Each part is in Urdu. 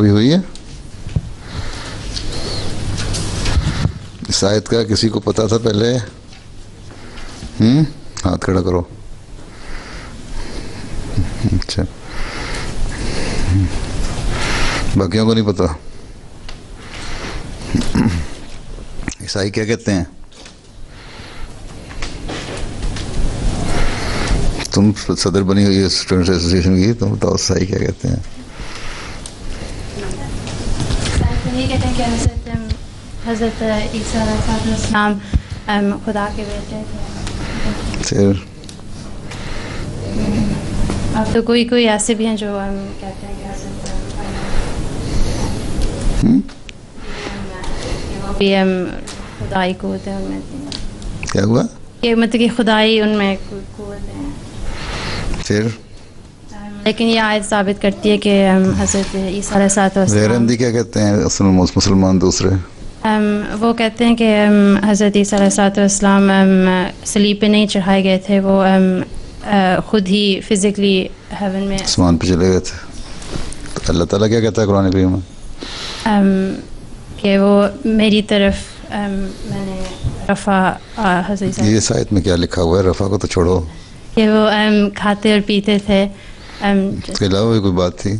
کبھی ہوئی ہے؟ اس آیت کا کسی کو پتا تھا پہلے؟ ہاتھ کھڑا کرو. اچھا، باقیوں کو نہیں پتا. عیسائی کیا کہتے ہیں؟ تم صدر بنی ہوئی ہے اسٹوڈنٹس ایسوسیشن کی، تم بتاؤ عیسائی کیا کہتے ہیں؟ یہ کہتے ہیں کہ حضرت عیسیٰ علیہ السلام خدا کے بیٹے تھے. پھر اب تو کوئی ایسے بھی ہیں جو کہتے ہیں کہ حضرت وہ بھی خدائی قوت ہے ان میں. کیا ہوا؟ کہ مطلب کہ خدائی ان میں قوت ہے. پھر لیکن یہ آیت ثابت کرتی ہے کہ حضرت عیسیٰ علیہ غیر السلام احمدی کیا کہتے ہیں اصل مسلمان دوسرے؟ وہ کہتے ہیں کہ حضرت عیسیٰ علیہ السلام صلیب پہ نہیں چڑھائے گئے تھے، وہ خود ہی فزیکلی ہیون میں آسمان پہ چلے گئے تھے. تو اللہ تعالیٰ کیا کہتا ہے قرآن کریم میں؟ کہ وہ میری طرف میں نے رفع حضرت عیسیٰ یہ اس آیت میں کیا لکھا ہوا ہے؟ رفع کو تو چھوڑو، کہ وہ کھاتے اور پیتے تھے. اس کے علاوہ بھی کوئی بات تھی؟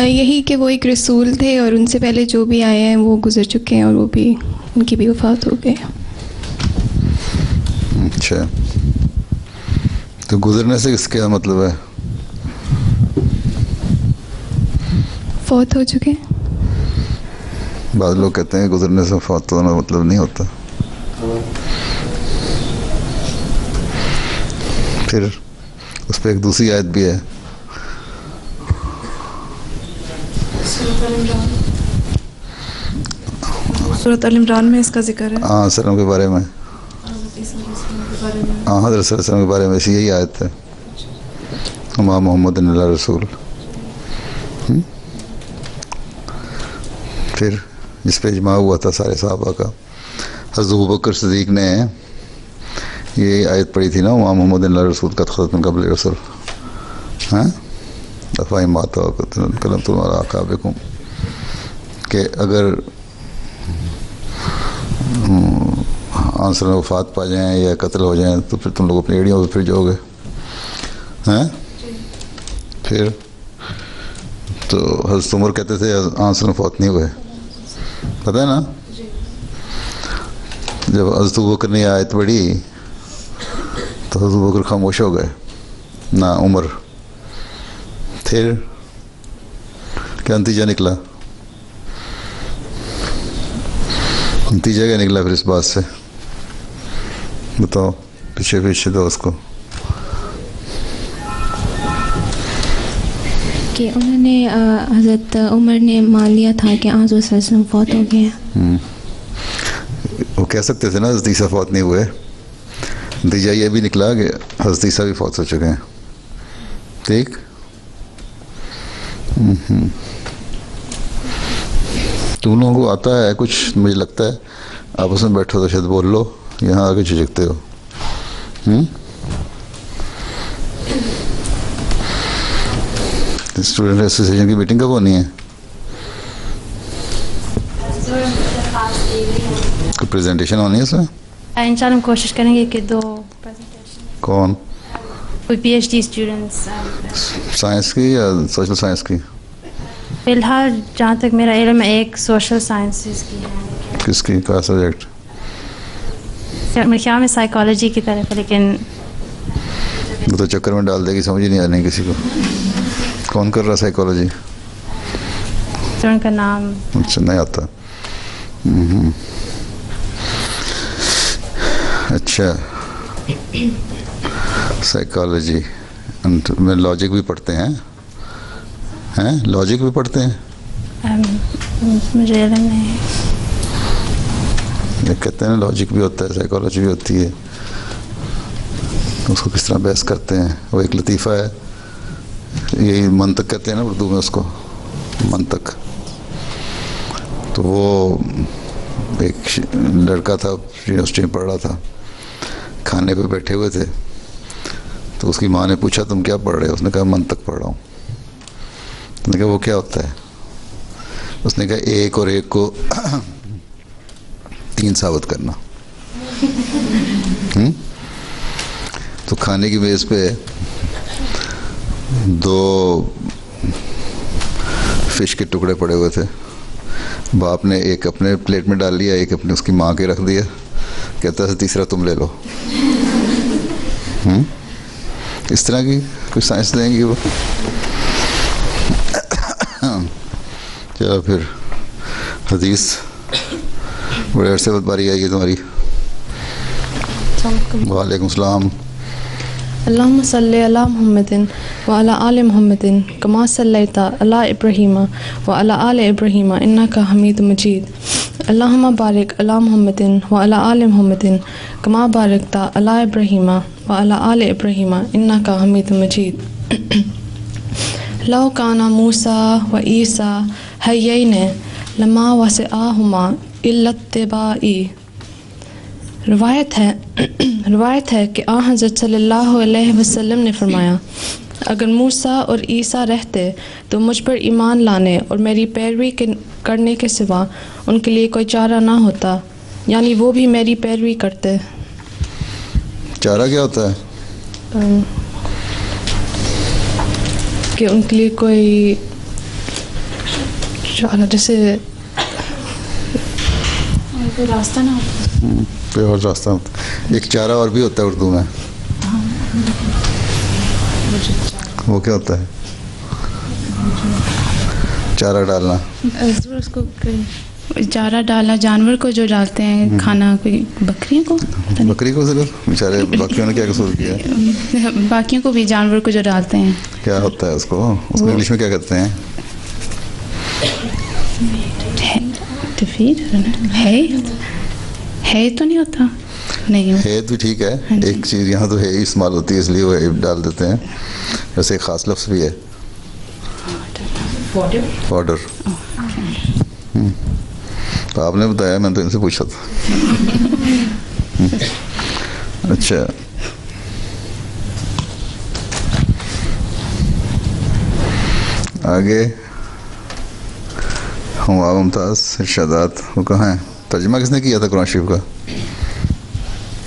یہی کہ وہ ایک رسول تھے اور ان سے پہلے جو بھی آئے ہیں وہ گزر چکے ہیں اور وہ بھی ان کی بھی وفات ہو گئی. اچھا، تو گزرنے سے اس کا مطلب ہے؟ فوت ہو چکے ہیں. بعض لوگ کہتے ہیں گزرنے سے فوت ہونا مطلب نہیں ہوتا. پھر اس پہ ایک دوسری آیت بھی ہے. سورۃ ال-عمران میں اس کا ذکر ہے. ہاں سلم کے بارے میں، ہاں حضرت صلی اللہ علیہ وسلم کے بارے میں یہی آیت ہے، امام محمد اللہ رسول. پھر جس پہ اجماع ہوا تھا سارے صحابہ کا، حضرت ابوبکر صدیق نے یہ آیت پڑھی تھی نا، امام محمد اللہ رسول کا خط من قبل رسول، ہاں دفاعی ماتا کلم تمہارا آقابکم، کہ اگر آنسر میں وفات پا جائیں یا قتل ہو جائیں تو پھر تم لوگ اپنی ایڑیوں پہ پھر جاؤ گے. ہیں پھر تو حضرت عمر کہتے تھے آنسر میں فوت نہیں ہوئے، پتہ ہے نا. جب حضرت ابوبکر نے آیت پڑھی تو حضرت ابوبکر خاموش ہو گئے، نہ عمر. پھر کیا نتیجہ نکلا؟ نتیجہ کیا نکلا پھر اس بات سے؟ بتاؤ، پیچھے دو اس کو. کہ انہوں نے حضرت عمر نے مان لیا تھا کہ حضرت صلی اللہ علیہ وسلم فوت ہو گئے ہیں. وہ کہہ سکتے تھے نا حضرت عیسیٰ فوت نہیں ہوئے. نتیجہ یہ بھی نکلا کہ حضرت عیسیٰ بھی فوت ہو چکے ہیں. ٹھیک. تم لوگوں کو آتا ہے کچھ، مجھے لگتا ہے آپس میں بیٹھو تو شاید بول لو، یہاں آگے جھجکتے ہو. اسٹوڈنٹ ایسوسیشن کی میٹنگ کب ہونی ہے؟ کوئی پریزنٹیشن ہونی ہے اس میں؟ انشاءاللہ ہم کوشش کریں گے کہ 2 پریزنٹیشن. کون؟ کوئی P H D students. Science کی یا سوشل سائنس کی؟ فی الحال جہاں تک میرا علم ہے ایک سوشل سائنسز کی ہے. کس کی؟ کا سبجیکٹ؟ میرے خیال میں سائیکالوجی کی طرف ہے، لیکن وہ تو چکر میں ڈال دے گی، سمجھ ہی نہیں آنی کسی کو. کون کر رہا سائیکالوجی؟ ان کا نام اچھا نہیں آتا. اچھا، سائیکالوجی میں لاجک بھی پڑھتے ہیں؟ لاجک بھی پڑھتے ہیں؟ مجھے علم نہیں. یہ کہتے ہیں نا لاجک بھی ہوتا ہے، سائیکالوجی بھی ہوتی ہے. اس کو کس طرح بحث کرتے ہیں. وہ ایک لطیفہ ہے، یہی منطق کہتے ہیں نا اردو میں اس کو، منطق. تو وہ ایک لڑکا تھا یونیورسٹی میں پڑھ رہا تھا, کھانے پہ بیٹھے ہوئے تھے, تو اس کی ماں نے پوچھا تم کیا پڑھ رہے ہو؟ اس نے کہا منطق پڑھ رہا ہوں. اس نے کہا وہ کیا ہوتا ہے؟ اس نے کہا ایک اور ایک کو 3 ثابت کرنا. تو کھانے کی میز پہ 2 فش کے ٹکڑے پڑے ہوئے تھے. باپ نے ایک اپنے پلیٹ میں ڈال لیا, ایک اپنے اس کی ماں کے رکھ دیا. کہتا ہے تیسرا تم لے لو. اس طرح کی کوئی سائنس دیں گی وہ. چلو پھر حدیث, بڑے عرصے بعد باری آئے گی تمہاری. وعلیکم السلام. اللہم صلی علی محمد وعلی آل محمد کما صلیت علی ابراہیم وعلی آل ابراہیم انک حمید مجید. اللہم بارک علی محمد وعلی آل محمد کما بارکت علی ابراہیم وعلی آل ابراہیم انک حمید مجید. لو کان موسیٰ و عیسیٰ حیین لما وسعہما الا اتباعی. روایت ہے کہ آن حضرت صلی اللہ علیہ وسلم نے فرمایا, اگر موسیٰ اور عیسیٰ رہتے تو مجھ پر ایمان لانے اور میری پیروی کرنے کے سوا ان کے لیے کوئی چارہ نہ ہوتا, یعنی وہ بھی میری پیروی کرتے. چارہ کیا ہوتا ہے؟ کہ ان کے لیے کوئی چارہ, جیسے کوئی راستہ نہ ہوتا. کوئی اور راستہ ہوتا. ایک چارہ اور بھی ہوتا ہے اردو میں, وہ کیا ہوتا ہے؟ چارہ ڈالنا. اس کو چارہ ڈالا جانور کو جو ڈالتے ہیں کھانا, کوئی بکریوں کو, بکری کو صرف بیچارے باقیوں نے کیا قصور کیا؟ باقیوں کو بھی جانور کو جو ڈالتے ہیں کیا ہوتا ہے اس کو انگلش میں کیا کہتے ہیں؟ ہے تو نہیں ہوتا. نہیں ہے تو ٹھیک ہے, ایک چیز یہاں تو ہے ہی استعمال ہوتی ہے اس لیے وہ ڈال دیتے ہیں. ویسے ایک خاص لفظ بھی ہے فوڈر. تو آپ نے بتایا, میں نے تو ان سے پوچھا تھا. اچھا, آگے ہوا ممتاز ارشادات, وہ کہاں ہیں؟ ترجمہ کس نے کیا تھا قرآن شریف کا؟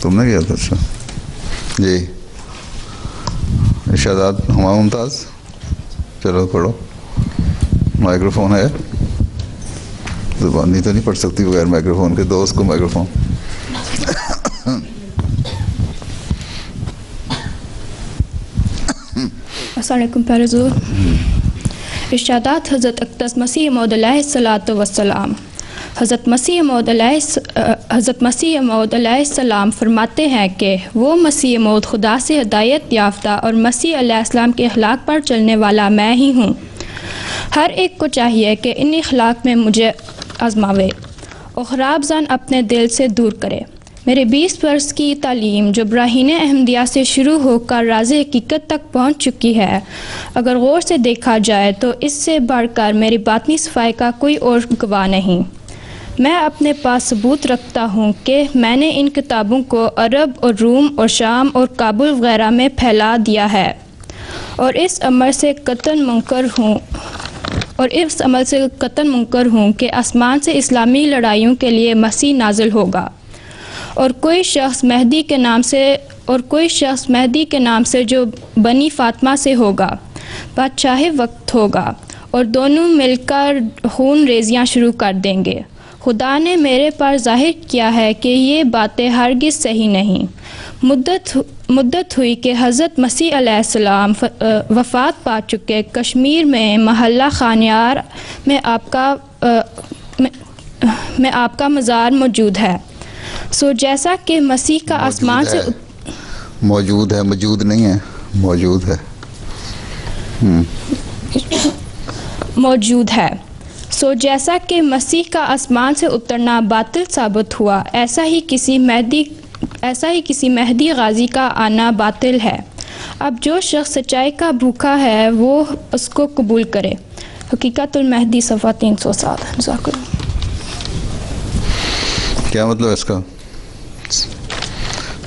تم نے کیا تھا. اچھا جی, ارشادات ہوا ممتاز. چلو پڑھو, مائکرو فون ہے. زبانی تو نہیں پڑھ سکتی بغیر مائکرو فون کے. دو اس کو مائکرو فون. السلام علیکم پیارے حضور. ارشادات حضرت اقدس مسیح موعود علیہ الصلوۃ والسلام. حضرت مسیح موعود علیہ السلام فرماتے ہیں کہ وہ مسیح موعود خدا سے ہدایت یافتہ اور مسیح علیہ السلام کے اخلاق پر چلنے والا میں ہی ہوں. ہر ایک کو چاہیے کہ ان اخلاق میں مجھے آزماوے اور خراب ظن اپنے دل سے دور کرے. میرے 20 برس کی تعلیم جو براہین احمدیہ سے شروع ہو کر راز حقیقت تک پہنچ چکی ہے, اگر غور سے دیکھا جائے تو اس سے بڑھ کر میری باطنی صفائی کا کوئی اور گواہ نہیں. میں اپنے پاس ثبوت رکھتا ہوں کہ میں نے ان کتابوں کو عرب اور روم اور شام اور کابل وغیرہ میں پھیلا دیا ہے, اور اس عمل سے قطعاً منکر ہوں کہ آسمان سے اسلامی لڑائیوں کے لیے مسیح نازل ہوگا, اور کوئی شخص مہدی کے نام سے جو بنی فاطمہ سے ہوگا, بادشاہ وقت ہوگا, اور دونوں مل کر خون ریزیاں شروع کر دیں گے. خدا نے میرے پر ظاہر کیا ہے کہ یہ باتیں ہرگز صحیح نہیں. مدت ہوئی کہ حضرت مسیح علیہ السلام وفات پا چکے کشمیر میں محلہ خانیار میں آپ کا مزار موجود ہے. سو جیسا کہ مسیح کا آسمان سے موجود ہے, موجود نہیں ہے, موجود ہے. سو جیسا کہ مسیح کا آسمان سے اترنا باطل ثابت ہوا, ایسا ہی کسی مہدی غازی کا آنا باطل ہے. اب جو شخص سچائی کا بھوکا ہے وہ اس کو قبول کرے. حقیقت المہدی صفحہ 307. کیا مطلب ہے اس کا؟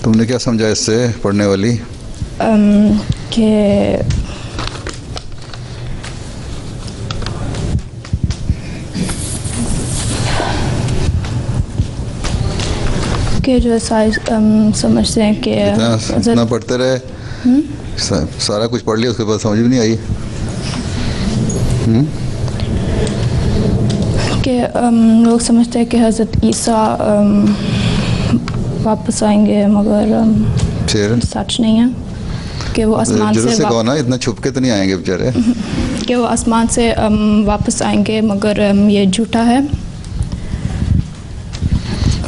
تم نے کیا سمجھا اس سے پڑھنے والی؟ کہ جو سمجھتے ہیں کہ اتنا پڑھتے رہے سارا کچھ پڑھ لیا اس کے بعد سمجھ بھی نہیں آئی کہ لوگ سمجھتے ہیں کہ حضرت عیسیٰ واپس آئیں گے مگر سچ نہیں ہے کہ وہ آسمان سے کہو نا اتنا چھپ کے تو نہیں آئیں گے بیچارے کہ وہ آسمان سے واپس آئیں گے مگر یہ جھوٹا ہے.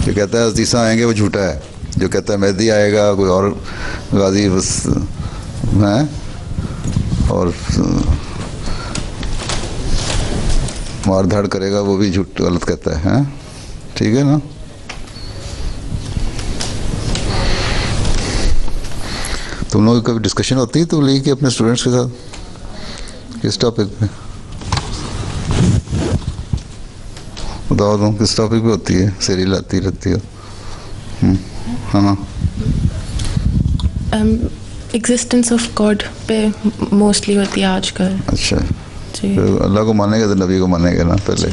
جو کہتا ہے عیسیٰ آئیں گے وہ جھوٹا ہے. جو کہتا ہے مہدی آئے گا کوئی اور غازی بس ہے اور مار دھاڑ کرے گا وہ بھی جھوٹ غلط کہتا ہے. ٹھیک ہے نا. تم لوگوں کی کبھی ڈسکشن ہوتی ہے تبلیغ کی اپنے اسٹوڈنٹس کے ساتھ کس ٹاپک پہ؟ بتاؤ تم کس ٹاپک پہ ہوتی ہے؟ سیری لاتی رہتی ہے. ہاں ایگزسٹنس آف گاڈ پہ موسٹلی ہوتی ہے آج کل. اچھا جی. اللہ کو مانے گا تو نبی کو مانے گا نا پہلے.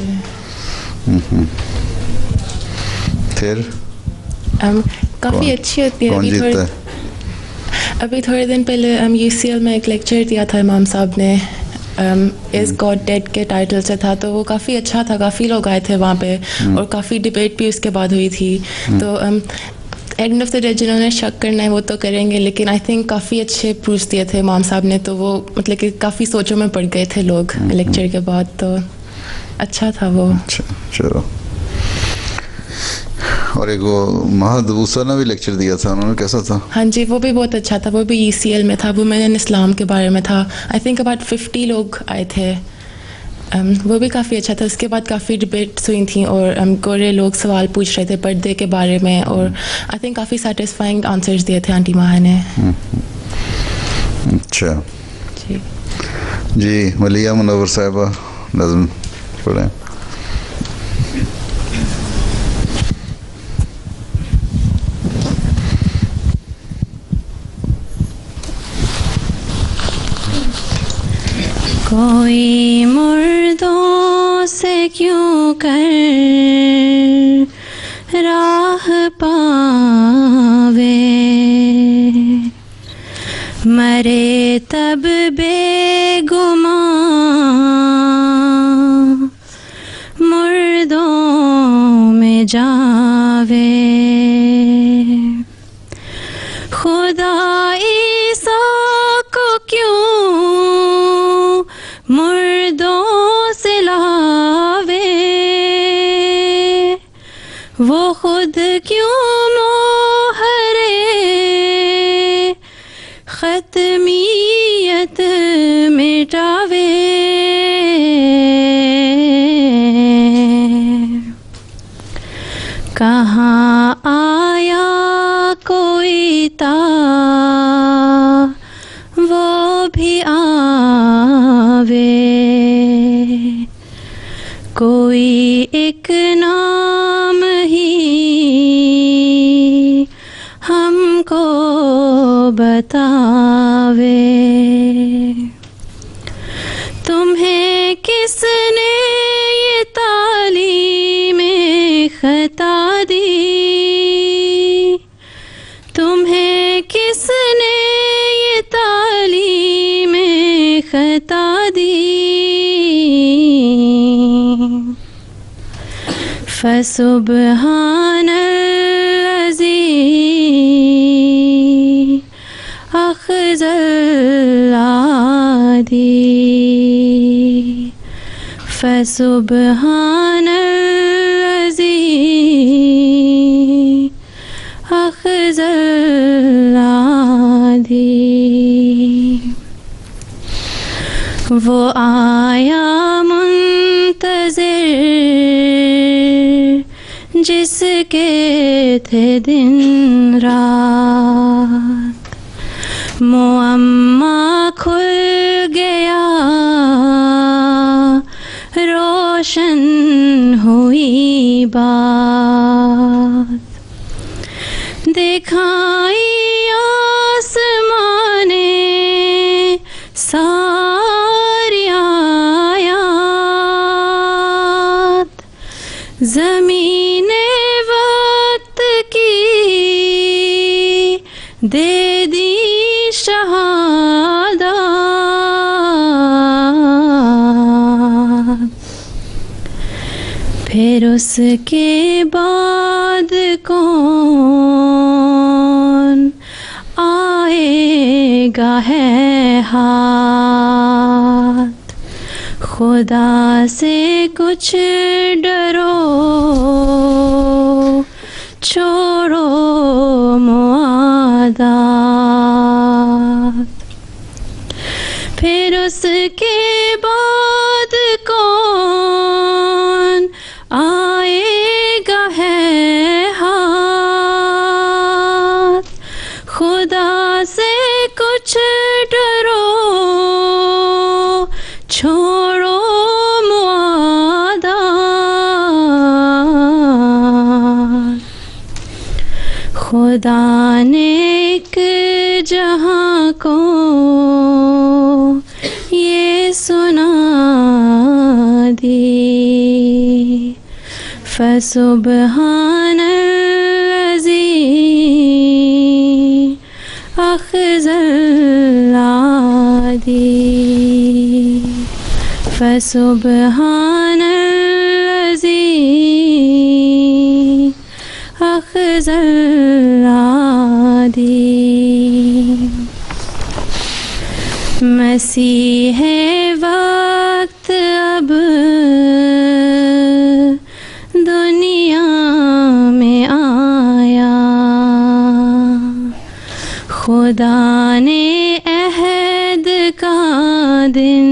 پھر کافی اچھی ہوتی ہے. کون جیتتا ہے؟ ابھی تھوڑے دن پہلے UCL میں ایک لیکچر دیا تھا امام صاحب نے از گاڈ ڈیڈ کے ٹائٹل سے تھا تو وہ کافی اچھا تھا. کافی لوگ آئے تھے وہاں پہ اور کافی ڈبیٹ بھی اس کے بعد ہوئی تھی. تو اینڈ آف دا ڈے جنہوں نے شک کرنا ہے وہ تو کریں گے لیکن آئی تھنک کافی اچھے پروفس دیے تھے امام صاحب نے. تو وہ مطلب کہ کافی سوچوں میں پڑ گئے تھے لوگ لیکچر کے بعد. تو اچھا تھا وہ. چلو. اور ایک وہ مہد دوسرا نے بھی لیکچر دیا تھا انہوں نے کیسا تھا؟ ہاں جی وہ بھی بہت اچھا تھا. وہ بھی ECL میں تھا. وومن اسلام کے بارے میں تھا. آئی تھنک اباؤٹ 50 لوگ آئے تھے. وہ بھی کافی اچھا تھا. اس کے بعد کافی ڈبیٹس ہوئی تھیں اور گورے لوگ سوال پوچھ رہے تھے پردے کے بارے میں اور I think coffee satisfying answers دیے تھے آنٹی ماہا نے. اچھا جی. ملیہ منور صاحبہ نظم پڑھیں. کوئی مردوں سے کیوں کر راہ پاوے مرے تب بے گماں مردوں میں جاوے خدا عیسیٰ کو کیوں مردوں سے لاوے وہ خود کیوں موہرے ختمیت مٹاوے کہاں آیا کوئی تا وہ بھی آوے کوئی ایک نام ہی ہم کو بتاوے تمہیں کس نے یہ تعلیم خطا دی تمہیں کس نے یہ تعلیم خطا دی فسبحان الذی اخذ العادی فسبحان الذی اخذ العادی. وہ آیا منتظر جس کے تھے دن رات معمہ کھل گیا روشن ہوئی بات دکھائی آسمان نے ساری آیات زمین وقت کی دے دی شہادت پھر اس کے بعد کون آئے گا ہے ہاتھ خدا سے کچھ ڈرو چھوڑو معادات پھر اس کے بعد کون آئے گا ہے ہاتھ خدا سے کچھ ڈرو چھوڑو معادات خدا نے ایک جہاں کو یہ سنا دی فسبحان الذی اخذ العادی فسبحان الذی اخذ العادی مسیح وقت اب دنیا میں آیا خدا نے عہد کا دن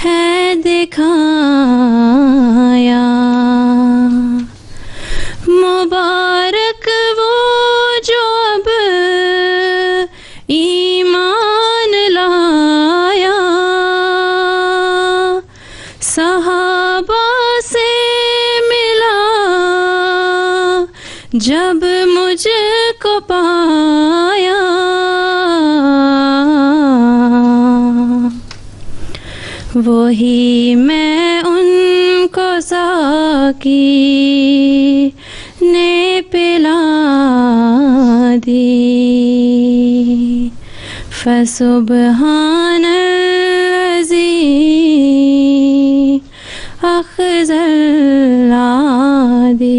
ہے دکھایا مبارک وہ جو اب ایمان لایا صحابہ سے ملا جب مجھ کو پایا وہی میں ان کو ساقی نے پلا دی فسبحان الذی اخذ العادی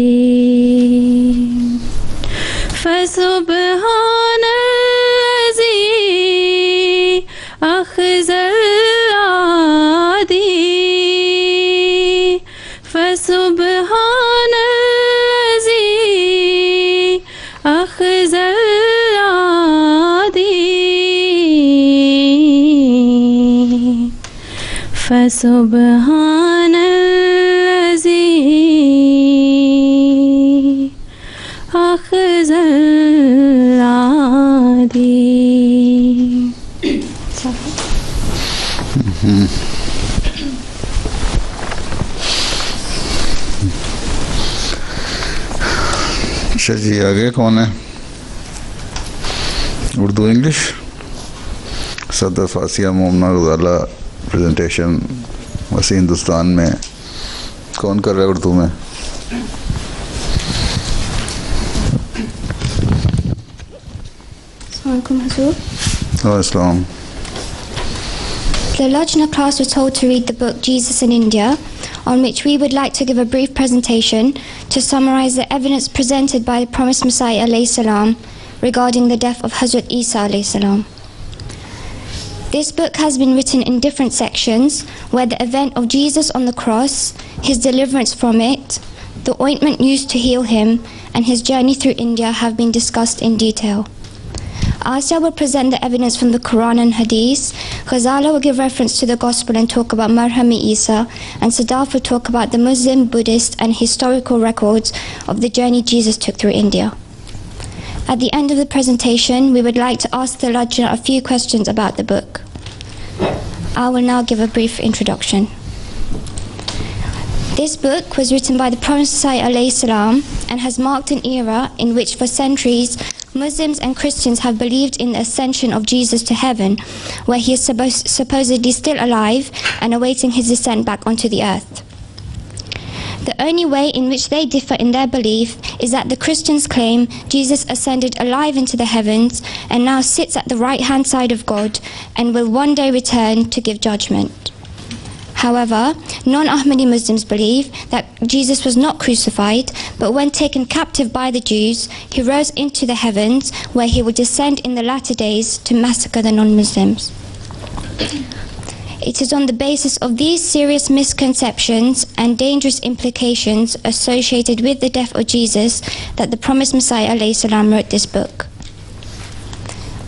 فسبحان الذی اخذ العادی فسبحان الذی اخذ العادی فسبحان الذی اخذ العادی اچھا جی آگے کون ہے اردو انگلش صدر فاسیہ مومنہ غزالہ پریزنٹیشن وسیع ہندوستان میں کون کر رہا ہے اردو میں السلام علیکم حضور. السلام. The Lajna class was told to read the book Jesus in India, on which we would like to give a brief presentation to summarize the evidence presented by the promised Messiah alayhi salam regarding the death of Hazrat Isa alayhi salam. This book has been written in different sections where the event of Jesus on the cross, his deliverance from it, the ointment used to heal him, and his journey through India have been discussed in detail. Asya will present the evidence from the Quran and Hadith, Ghazala will give reference to the Gospel and talk about Marhami Isa, and Sadaf will talk about the Muslim, Buddhist and historical records of the journey Jesus took through India. At the end of the presentation, we would like to ask the Lajna a few questions about the book. I will now give a brief introduction. This book was written by the Prophet ﷺ and has marked an era in which for centuries Muslims and Christians have believed in the ascension of Jesus to heaven, where he is supposedly still alive and awaiting his descent back onto the earth. The only way in which they differ in their belief is that the Christians claim Jesus ascended alive into the heavens and now sits at the right-hand side of God and will one day return to give judgment. However, non-Ahmadi Muslims believe that Jesus was not crucified, but when taken captive by the Jews, he rose into the heavens, where he will descend in the latter days to massacre the non-Muslims. It is on the basis of these serious misconceptions and dangerous implications associated with the death of Jesus that the promised Messiah ﷺ wrote this book.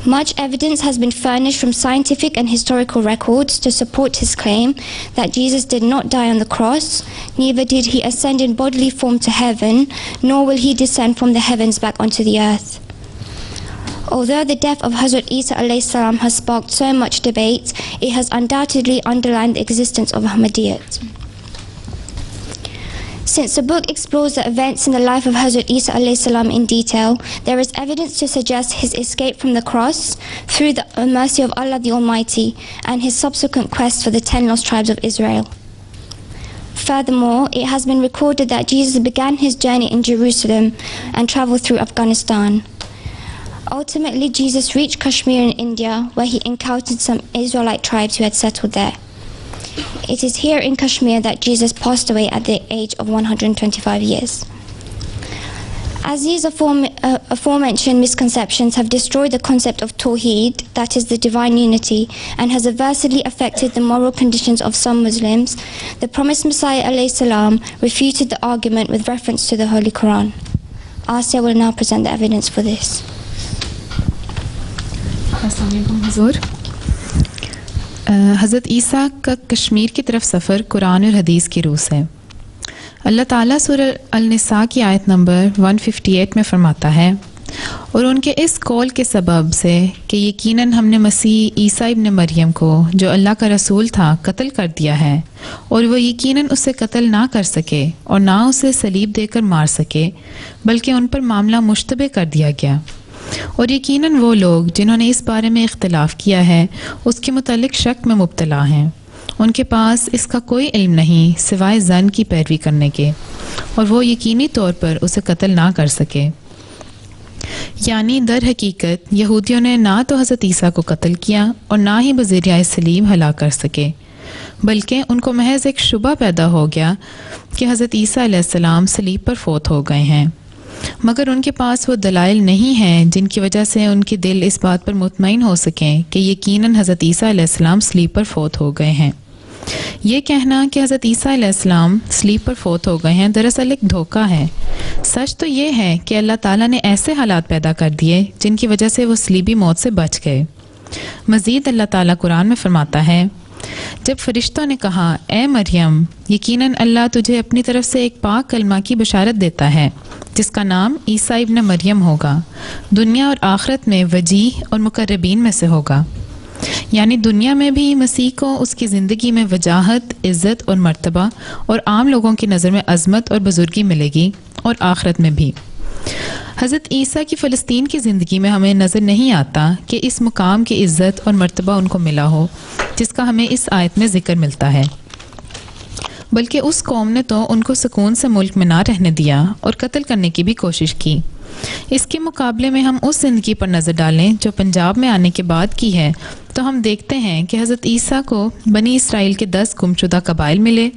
Much evidence has been furnished from scientific and historical records to support his claim that Jesus did not die on the cross, neither did he ascend in bodily form to heaven, nor will he descend from the heavens back onto the earth. Although the death of Hazrat Isa ﷺ has sparked so much debate, it has undoubtedly underlined the existence of Ahmadiyyat. Since the book explores the events in the life of Hazrat Isa ﷺ in detail, there is evidence to suggest his escape from the cross through the mercy of Allah the Almighty and his subsequent quest for the 10 lost tribes of Israel. Furthermore, it has been recorded that Jesus began his journey in Jerusalem and traveled through Afghanistan. Ultimately, Jesus reached Kashmir in India, where he encountered some Israelite tribes who had settled there. It is here in Kashmir that Jesus passed away at the age of 125 years. As these aforementioned misconceptions have destroyed the concept of Tawheed, that is the divine unity, and has adversely affected the moral conditions of some Muslims, the promised Messiah ﷺ refuted the argument with reference to the Holy Quran. Asya will now present the evidence for this. حضرت عیسیٰ کا کشمیر کی طرف سفر قرآن اور حدیث کی روح سے. اللہ تعالیٰ سورہ النساء کی آیت نمبر 158 میں فرماتا ہے، اور ان کے اس قول کے سبب سے کہ یقیناً ہم نے مسیح عیسیٰ ابن مریم کو جو اللہ کا رسول تھا قتل کر دیا ہے، اور وہ یقیناً اسے قتل نہ کر سکے اور نہ اسے صلیب دے کر مار سکے، بلکہ ان پر معاملہ مشتبہ کر دیا گیا. اور یقیناً وہ لوگ جنہوں نے اس بارے میں اختلاف کیا ہے اس کے متعلق شک میں مبتلا ہیں. ان کے پاس اس کا کوئی علم نہیں سوائے ظن کی پیروی کرنے کے، اور وہ یقینی طور پر اسے قتل نہ کر سکے. یعنی در حقیقت یہودیوں نے نہ تو حضرت عیسیٰ کو قتل کیا اور نہ ہی بذریعہ صلیب ہلاک کر سکے، بلکہ ان کو محض ایک شبہ پیدا ہو گیا کہ حضرت عیسیٰ علیہ السلام صلیب پر فوت ہو گئے ہیں، مگر ان کے پاس وہ دلائل نہیں ہیں جن کی وجہ سے ان کے دل اس بات پر مطمئن ہو سکیں کہ یقیناً حضرت عیسیٰ علیہ السلام صلیب پر فوت ہو گئے ہیں. یہ کہنا کہ حضرت عیسیٰ علیہ السلام صلیب پر فوت ہو گئے ہیں دراصل ایک دھوکہ ہے. سچ تو یہ ہے کہ اللہ تعالیٰ نے ایسے حالات پیدا کر دیے جن کی وجہ سے وہ صلیبی موت سے بچ گئے. مزید اللہ تعالیٰ قرآن میں فرماتا ہے، جب فرشتوں نے کہا اے مریم یقیناً اللہ تجھے اپنی طرف سے ایک پاک کلمہ کی بشارت دیتا ہے جس کا نام عیسیٰ ابن مریم ہوگا، دنیا اور آخرت میں وجیہ اور مقربین میں سے ہوگا. یعنی دنیا میں بھی مسیح کو اس کی زندگی میں وجاہت، عزت اور مرتبہ اور عام لوگوں کی نظر میں عظمت اور بزرگی ملے گی، اور آخرت میں بھی. حضرت عیسیٰ کی فلسطین کی زندگی میں ہمیں نظر نہیں آتا کہ اس مقام کی عزت اور مرتبہ ان کو ملا ہو جس کا ہمیں اس آیت میں ذکر ملتا ہے، بلکہ اس قوم نے تو ان کو سکون سے ملک میں نہ رہنے دیا اور قتل کرنے کی بھی کوشش کی. اس کے مقابلے میں ہم اس زندگی پر نظر ڈالیں جو پنجاب میں آنے کے بعد کی ہے تو ہم دیکھتے ہیں کہ حضرت عیسیٰ کو بنی اسرائیل کے 10 گمشدہ قبائل ملے،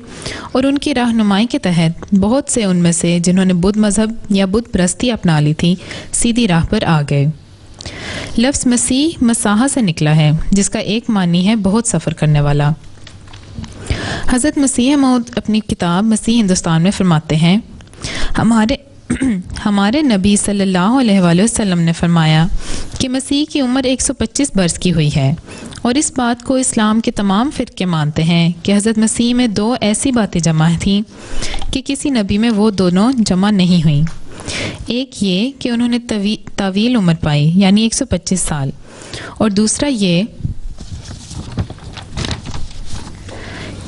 اور ان کی رہنمائی کے تحت بہت سے ان میں سے جنہوں نے بدھ مذہب یا بدھ پرستی اپنا لی تھی سیدھی راہ پر آ گئے. لفظ مسیح مساحہ سے نکلا ہے جس کا ایک معنی ہے بہت سفر کرنے والا. حضرت مسیح موعود اپنی کتاب مسیح ہندوستان میں فرماتے ہیں، ہمارے نبی صلی اللہ علیہ وآلہ وسلم نے فرمایا کہ مسیح کی عمر 125 برس کی ہوئی ہے، اور اس بات کو اسلام کے تمام فرقے مانتے ہیں کہ حضرت مسیح میں 2 ایسی باتیں جمع تھیں کہ کسی نبی میں وہ دونوں جمع نہیں ہوئیں. ایک یہ کہ انہوں نے طویل عمر پائی یعنی 125 سال، اور دوسرا یہ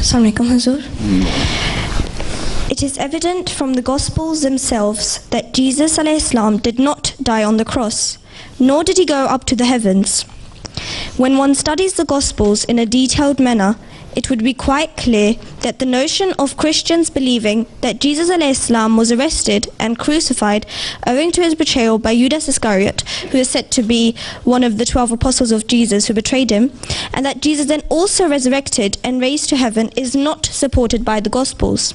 Assalamu alaikum, Hazur. It is evident from the Gospels themselves that Jesus ﷺ did not die on the cross, nor did he go up to the heavens. When one studies the Gospels in a detailed manner, it would be quite clear that the notion of Christians believing that Jesus ﷺ was arrested and crucified owing to his betrayal by Judas Iscariot, who is said to be one of the 12 apostles of Jesus who betrayed him, and that Jesus then also resurrected and raised to heaven is not supported by the Gospels.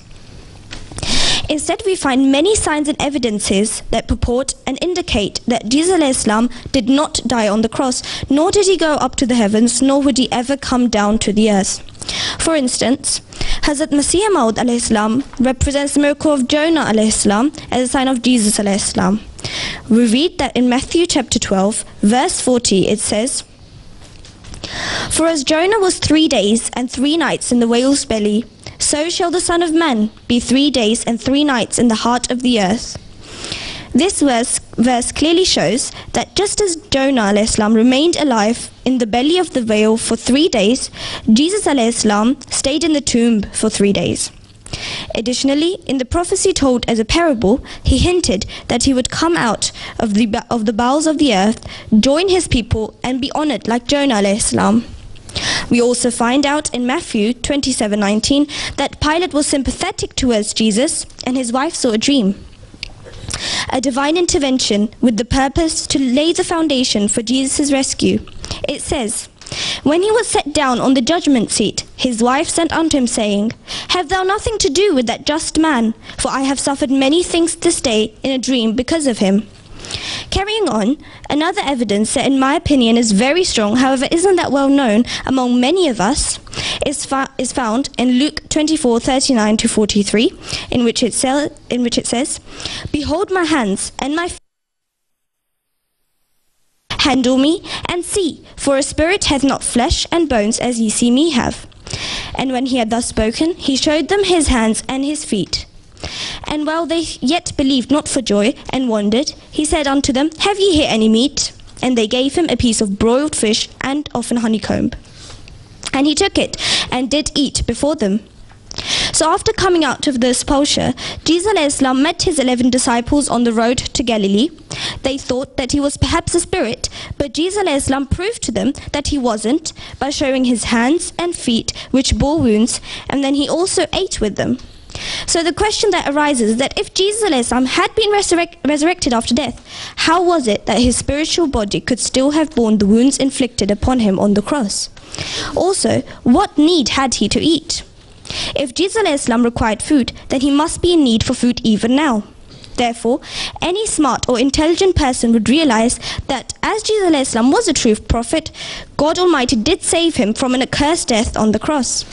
Instead, we find many signs and evidences that purport and indicate that Jesus ﷺ did not die on the cross, nor did he go up to the heavens, nor would he ever come down to the earth. For instance, Hazrat Masih Maud ﷺ represents the miracle of Jonah ﷺ as a sign of Jesus ﷺ. We read that in Matthew chapter 12, verse 40, it says, "For as Jonah was 3 days and 3 nights in the whale's belly, so shall the Son of Man be 3 days and 3 nights in the heart of the earth." This verse clearly shows that just as Jonah ﷺ remained alive in the belly of the whale for 3 days, Jesus ﷺ stayed in the tomb for 3 days. Additionally, in the prophecy told as a parable, he hinted that he would come out of the bowels of the earth, join his people, and be honored like Jonah ﷺ. We also find out in Matthew 27:19 that Pilate was sympathetic towards Jesus and his wife saw a dream. A divine intervention with the purpose to lay the foundation for Jesus' rescue. It says, "When he was set down on the judgment seat, his wife sent unto him, saying, Have thou nothing to do with that just man? For I have suffered many things this day in a dream because of him." Carrying on, another evidence that in my opinion is very strong, however isn't that well known among many of us, is found in Luke 24:39-43, in which it says, "Behold my hands and my feet, handle me and see, for a spirit hath not flesh and bones as ye see me have." And when he had thus spoken, he showed them his hands and his feet. And while they yet believed not for joy, and wondered, he said unto them, "Have ye here any meat?" And they gave him a piece of broiled fish and of an honeycomb. And he took it, and did eat before them. So after coming out of the sepulchre, Jesus ﷺ met his 11 disciples on the road to Galilee. They thought that he was perhaps a spirit, but Jesus ﷺ proved to them that he wasn't by showing his hands and feet, which bore wounds, and then he also ate with them. So the question that arises is that if Jesus ﷺ had been resurrected after death, how was it that his spiritual body could still have borne the wounds inflicted upon him on the cross? Also, what need had he to eat? If Jesus ﷺ required food, then he must be in need for food even now. Therefore, any smart or intelligent person would realize that as Jesus ﷺ was a true prophet, God Almighty did save him from an accursed death on the cross.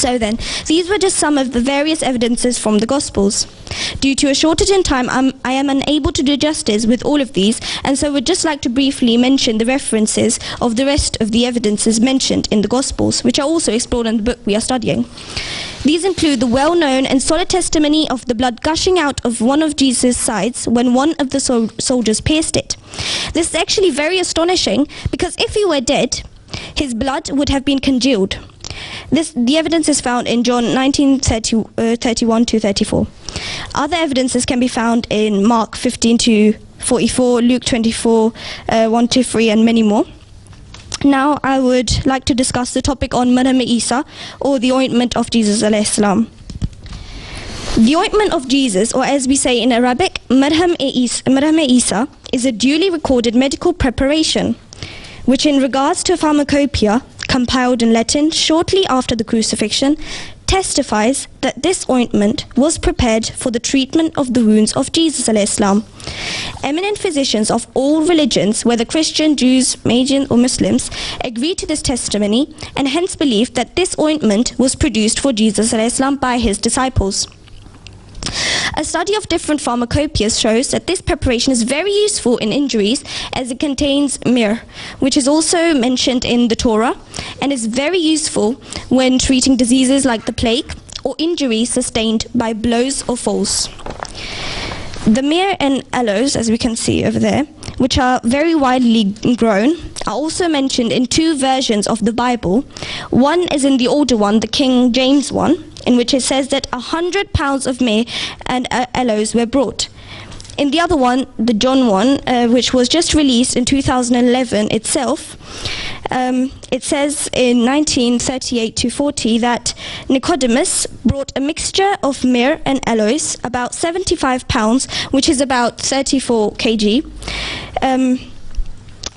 So then, these were just some of the various evidences from the Gospels. Due to a shortage in time, I am unable to do justice with all of these, and so would just like to briefly mention the references of the rest of the evidences mentioned in the Gospels, which are also explored in the book we are studying. These include the well-known and solid testimony of the blood gushing out of one of Jesus' sides when one of the soldiers pierced it. This is actually very astonishing, because if he were dead, his blood would have been congealed. The evidence is found in John 19:31-34. Other evidences can be found in Mark 15-44, Luke 24:1-3, and many more. Now I would like to discuss the topic on Marham Isa, or the ointment of Jesus alayhi salam. The ointment of Jesus, or as we say in Arabic, Marham Isa, is a duly recorded medical preparation, which in regards to a pharmacopoeia compiled in Latin shortly after the crucifixion, testifies that this ointment was prepared for the treatment of the wounds of Jesus alayhi salam. Eminent physicians of all religions, whether Christian, Jews, Magian or Muslims, agree to this testimony and hence believe that this ointment was produced for Jesus alayhi salam by his disciples. A study of different pharmacopoeias shows that this preparation is very useful in injuries, as it contains myrrh, which is also mentioned in the Torah, and is very useful when treating diseases like the plague or injuries sustained by blows or falls. The myrrh and aloes, as we can see over there, which are very widely grown, are also mentioned in two versions of the Bible. One is in the older one, the King James one, in which it says that 100 pounds of myrrh and aloes were brought. In the other one, the John one, which was just released in 2011 itself, it says in 1938-40 that Nicodemus brought a mixture of myrrh and aloes, about 75 pounds, which is about 34 kg.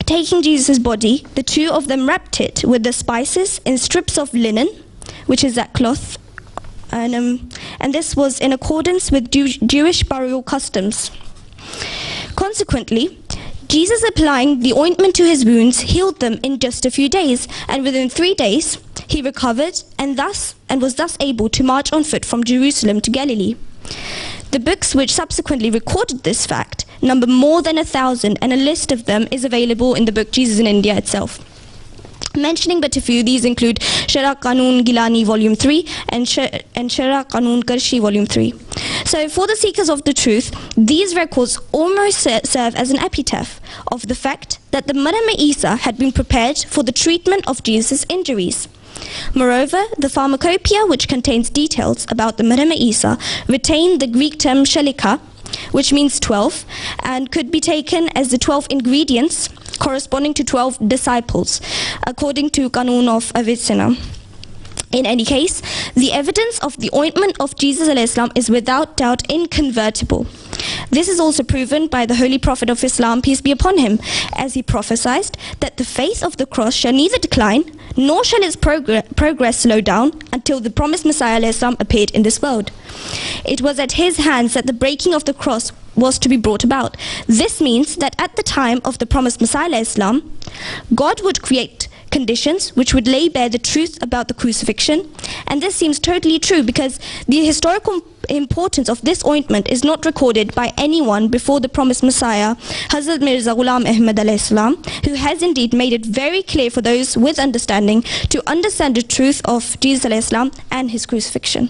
Taking Jesus' body, the two of them wrapped it with the spices in strips of linen, which is that cloth, and this was in accordance with Jewish burial customs. Consequently, Jesus applying the ointment to his wounds healed them in just a few days, and within 3 days he recovered and was thus able to march on foot from Jerusalem to Galilee. The books which subsequently recorded this fact number more than 1,000, and a list of them is available in the book Jesus in India itself. Mentioning but a few, these include Sharh Qanun Gilani Volume 3 and Sharh Qanun Karshi Volume 3. So for the seekers of the truth, these records almost serve as an epitaph of the fact that the Marham Isa had been prepared for the treatment of Jesus' injuries. Moreover, the pharmacopoeia, which contains details about the Marham Isa, retained the Greek term shalika, which means 12, and could be taken as the 12 ingredients corresponding to 12 disciples, according to Qanun of Avicenna. In any case, the evidence of the ointment of Jesus alayhi salam is without doubt inconvertible. This is also proven by the Holy Prophet of Islam, peace be upon him, as he prophesied that the faith of the cross shall neither decline, nor shall its progress slow down until the promised Messiah alayhi salam appeared in this world. It was at his hands that the breaking of the cross was to be brought about. This means that at the time of the promised Messiah alayhi salam, God would create conditions which would lay bare the truth about the crucifixion, and this seems totally true because the historical importance of this ointment is not recorded by anyone before the promised Messiah, Hazrat Mirza Ghulam Ahmad alayhi salam, who has indeed made it very clear for those with understanding to understand the truth of Jesus alayhi salam and his crucifixion.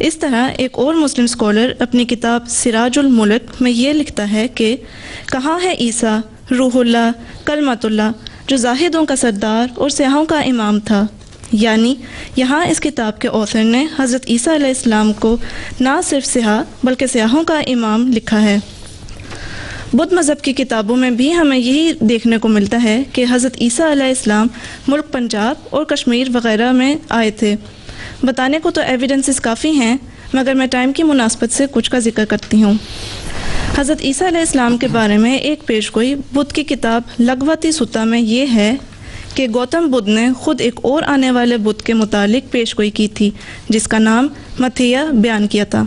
اس طرح ایک اور مسلم اسکالر اپنی کتاب سراج الملک میں یہ لکھتا ہے کہ کہاں ہے عیسیٰ روح اللہ کلمت اللہ جو زاہدوں کا سردار اور سیاحوں کا امام تھا. یعنی یہاں اس کتاب کے آتھر نے حضرت عیسیٰ علیہ السلام کو نہ صرف سیاح بلکہ سیاحوں کا امام لکھا ہے. بدھ مذہب کی کتابوں میں بھی ہمیں یہی دیکھنے کو ملتا ہے کہ حضرت عیسیٰ علیہ السلام ملک پنجاب اور کشمیر وغیرہ میں آئے تھے. بتانے کو تو ایویڈنسز کافی ہیں مگر میں ٹائم کی مناسبت سے کچھ کا ذکر کرتی ہوں. حضرت عیسیٰ علیہ السلام کے بارے میں ایک پیش گوئی بدھ کی کتاب لگوتی ستا میں یہ ہے کہ گوتم بدھ نے خود ایک اور آنے والے بدھ کے متعلق پیش گوئی کی تھی جس کا نام متھیا بیان کیا تھا.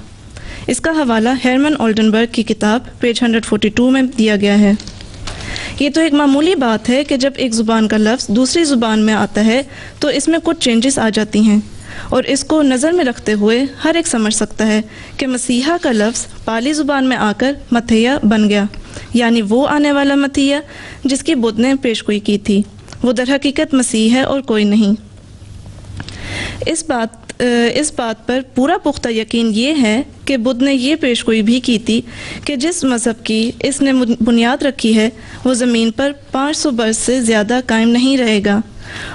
اس کا حوالہ ہیرمن اولڈنبرگ کی کتاب پیج 142 میں دیا گیا ہے. یہ تو ایک معمولی بات ہے کہ جب ایک زبان کا لفظ دوسری زبان میں آتا ہے تو اس میں کچھ چینجز آ جاتی ہیں اور اس کو نظر میں رکھتے ہوئے ہر ایک سمجھ سکتا ہے کہ مسیحا کا لفظ پالی زبان میں آ کر متھیا بن گیا، یعنی وہ آنے والا متھیا جس کی بدھ نے پیش گوئی کی تھی. وہ در حقیقت مسیح ہے اور کوئی نہیں. اس بات پر پورا پختہ یقین یہ ہے کہ بدھ نے یہ پیش گوئی بھی کی تھی کہ جس مذہب کی اس نے بنیاد رکھی ہے وہ زمین پر 500 برس سے زیادہ قائم نہیں رہے گا،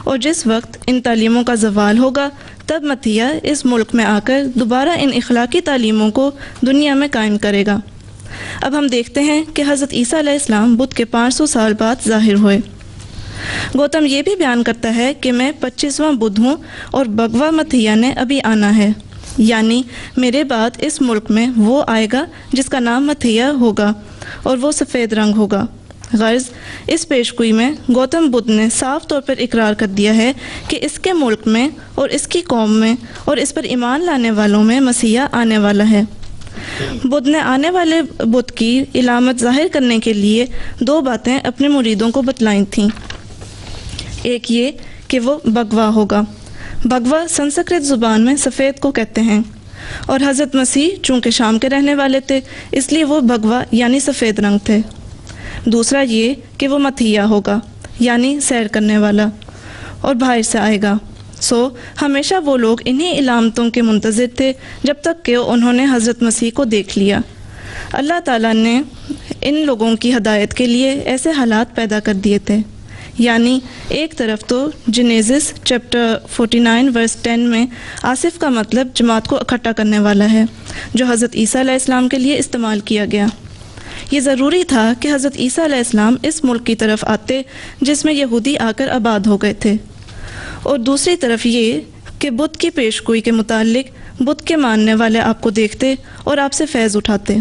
اور جس وقت ان تعلیموں کا زوال ہوگا تب متھیا اس ملک میں آ کر دوبارہ ان اخلاقی تعلیموں کو دنیا میں قائم کرے گا. اب ہم دیکھتے ہیں کہ حضرت عیسیٰ علیہ السلام بدھ کے 500 سال بعد ظاہر ہوئے. گوتم یہ بھی بیان کرتا ہے کہ میں 25واں بدھ ہوں اور بھگوا متھیا نے ابھی آنا ہے، یعنی میرے بعد اس ملک میں وہ آئے گا جس کا نام متھیا ہوگا اور وہ سفید رنگ ہوگا. غرض اس پیش گوئی میں گوتم بدھ نے صاف طور پر اقرار کر دیا ہے کہ اس کے ملک میں اور اس کی قوم میں اور اس پر ایمان لانے والوں میں مسیحا آنے والا ہے. بدھ نے آنے والے بدھ کی علامت ظاہر کرنے کے لیے 2 باتیں اپنے مریدوں کو بتلائیں تھیں. ایک یہ کہ وہ بھگوا ہوگا. بھگوا سنسکرت زبان میں سفید کو کہتے ہیں، اور حضرت مسیح چونکہ شام کے رہنے والے تھے اس لیے وہ بھگوا یعنی سفید رنگ تھے. دوسرا یہ کہ وہ متھیا ہوگا یعنی سیر کرنے والا اور باہر سے آئے گا. ہمیشہ وہ لوگ انہی علامتوں کے منتظر تھے جب تک کہ انہوں نے حضرت مسیح کو دیکھ لیا. اللہ تعالیٰ نے ان لوگوں کی ہدایت کے لیے ایسے حالات پیدا کر دیے تھے. یعنی ایک طرف تو جنیزس چیپٹر 49 ورس 10 میں آصف کا مطلب جماعت کو اکٹھا کرنے والا ہے جو حضرت عیسیٰ علیہ السلام کے لیے استعمال کیا گیا. یہ ضروری تھا کہ حضرت عیسیٰ علیہ السلام اس ملک کی طرف آتے جس میں یہودی آ کر آباد ہو گئے تھے، اور دوسری طرف یہ کہ بدھ کی پیش گوئی کے متعلق بدھ کے ماننے والے آپ کو دیکھتے اور آپ سے فیض اٹھاتے.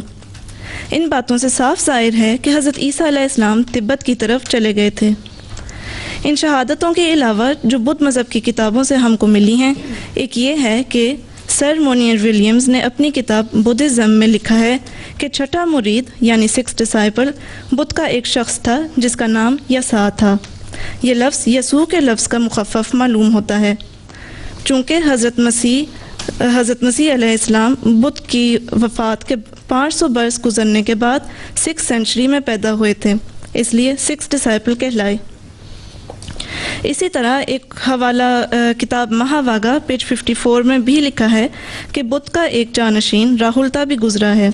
ان باتوں سے صاف ظاہر ہے کہ حضرت عیسیٰ علیہ السلام تبت کی طرف چلے گئے تھے. ان شہادتوں کے علاوہ جو بدھ مذہب کی کتابوں سے ہم کو ملی ہیں، ایک یہ ہے کہ سر مونیر ولیمز نے اپنی کتاب بدھزم میں لکھا ہے کہ چھٹا مرید یعنی 6 ڈسائپل بدھ کا ایک شخص تھا جس کا نام یسوع تھا. یہ لفظ یسوع کے لفظ کا مخفف معلوم ہوتا ہے. چونکہ حضرت مسیح علیہ السلام بدھ کی وفات کے 500 برس گزرنے کے بعد 6 سینچری میں پیدا ہوئے تھے، اس لیے 6 ڈسائپل کہلائے. اسی طرح ایک حوالہ کتاب مہاواگا پیج 54 میں بھی لکھا ہے کہ بدھ کا ایک جانشین راہلتا بھی گزرا ہے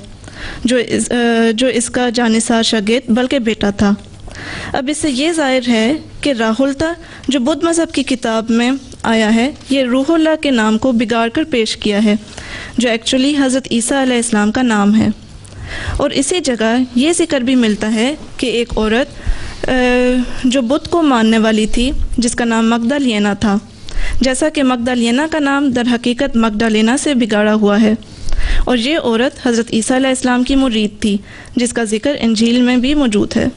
جو اس کا جانثار شاگرد بلکہ بیٹا تھا. اب اس سے یہ ظاہر ہے کہ راہلتا جو بدھ مذہب کی کتاب میں آیا ہے یہ روح اللہ کے نام کو بگاڑ کر پیش کیا ہے جو ایکچولی حضرت عیسیٰ علیہ السلام کا نام ہے. اور اسی جگہ یہ ذکر بھی ملتا ہے کہ ایک عورت جو بدھ کو ماننے والی تھی جس کا نام مگدلینا تھا، جیسا کہ مگدلینا کا نام در حقیقت مگدلینا سے بگاڑا ہوا ہے، اور یہ عورت حضرت عیسیٰ علیہ السلام کی مرید تھی جس کا ذکر انجیل میں بھی موجود ہے.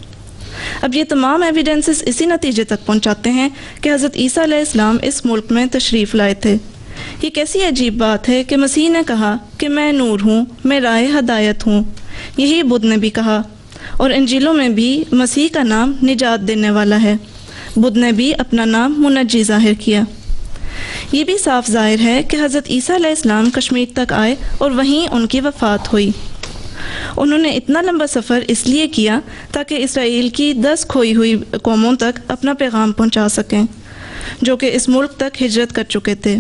اب یہ تمام ایویڈنسز اسی نتیجے تک پہنچاتے ہیں کہ حضرت عیسیٰ علیہ السلام اس ملک میں تشریف لائے تھے. یہ کیسی عجیب بات ہے کہ مسیح نے کہا کہ میں نور ہوں، میں راہ ہدایت ہوں. یہی بدھ نے بھی کہا، اور انجیلوں میں بھی مسیح کا نام نجات دینے والا ہے. بدھ نے بھی اپنا نام منجی ظاہر کیا. یہ بھی صاف ظاہر ہے کہ حضرت عیسیٰ علیہ السلام کشمیر تک آئے اور وہیں ان کی وفات ہوئی. انہوں نے اتنا لمبا سفر اس لیے کیا تاکہ اسرائیل کی 10 کھوئی ہوئی قوموں تک اپنا پیغام پہنچا سکیں جو کہ اس ملک تک ہجرت کر چکے تھے.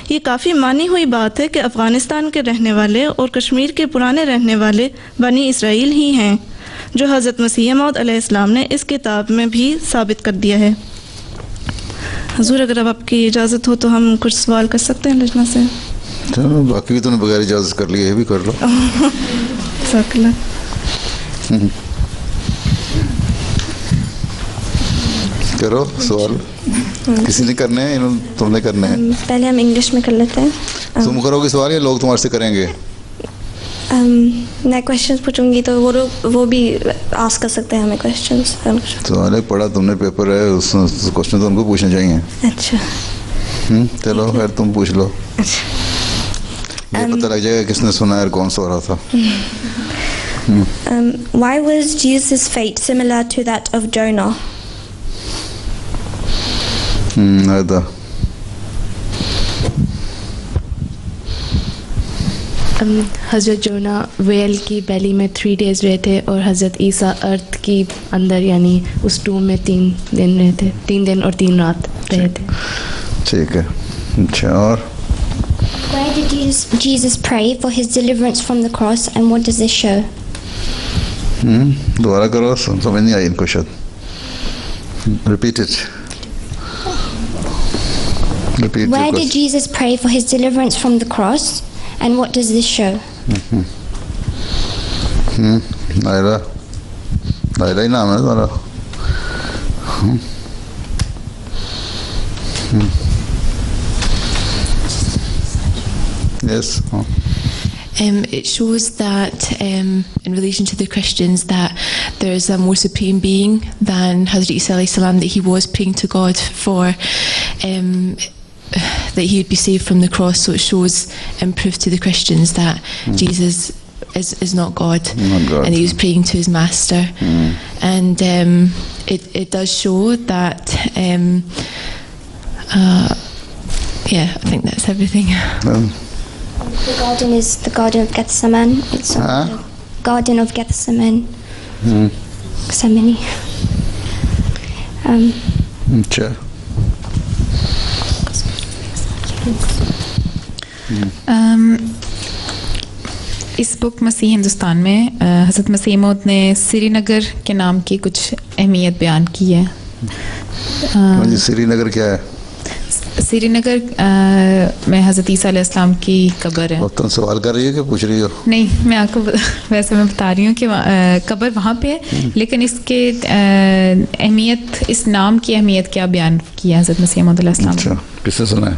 یہ کافی مانی ہوئی بات ہے کہ افغانستان کے رہنے والے اور کشمیر کے پرانے رہنے والے بنی اسرائیل ہی ہیں، جو حضرت مسیح موعود علیہ السلام نے اس کتاب میں بھی ثابت کر دیا ہے۔ حضور اگر اب آپ کی اجازت ہو تو ہم کچھ سوال کر سکتے ہیں لجنہ سے؟ چلو باقی بھی تو نے بغیر اجازت کر لیا، یہ بھی کر لو۔ کرو سوال، کسی نے کرنے ہیں، تم نے کرنے ہیں؟ پہلے ہم انگلش میں کر لیتے ہیں۔ تم کرو گے سوال یا لوگ تمہارے سے کریں گے؟ میں کویشچنس پوچھوں گی تو وہ بھی آسک کر سکتے ہیں ہمیں کویشچنس۔ سوال پڑھا تم نے، پیپر ہے، اس کوشچن تو ان کو پوچھنے چاہیے۔ اچھا چلو خیر تم پوچھ لو، یہ پتہ لگ جائے گا کس نے سنا ہے کون سو رہا تھا۔ Why was Jesus' fate similar to that of Jonah? حضرت جونا ویل کی بیلی میں 3 days رہے تھے اور حضرت عیسیٰ ارتھ کی اندر یعنی اس ٹوم میں 3 دن رہے تھے، 3 دن اور 3 رات رہے تھے۔ ٹھیک ہے، اچھا اور Where did Jesus pray for his deliverance from the cross and what does this show? دوبارہ کرو، سمجھ نہیں آئی ان کو شاید، repeat it. Where did Jesus pray for his deliverance from the cross and what does this show? نائرہ ہی نام ہے تمہارا۔ Yes. It shows that in relation to the Christians that there is a more supreme being than Hazrat Isa alayhi salam, that he was praying to God for that he would be saved from the cross. So it shows and proof to the Christians that Jesus is not God, and he was praying to his master. And it does show that yeah, I think that's everything. The garden is the Garden of Gethsemane. It's the Garden of Gethsemane. Gethsemane. اچھا اس بک مسیح ہندوستان میں حضرت مسیح موعود نے سری نگر کے نام کی کچھ اہمیت بیان کی ہے۔ سری نگر کیا ہے؟ سری نگر میں حضرت عیسیٰ علیہ السلام کی قبر ہے۔ تم سوال کر رہی ہو کہ پوچھ رہی ہو؟ نہیں، میں آپ کو ویسے میں بتا رہی ہوں کہ قبر وہاں پہ ہے، لیکن اس کے اہمیت، اس نام کی اہمیت کیا بیان کی ہے حضرت مسیح موعود علیہ السلام۔ اچھا، کس نے سنا ہے؟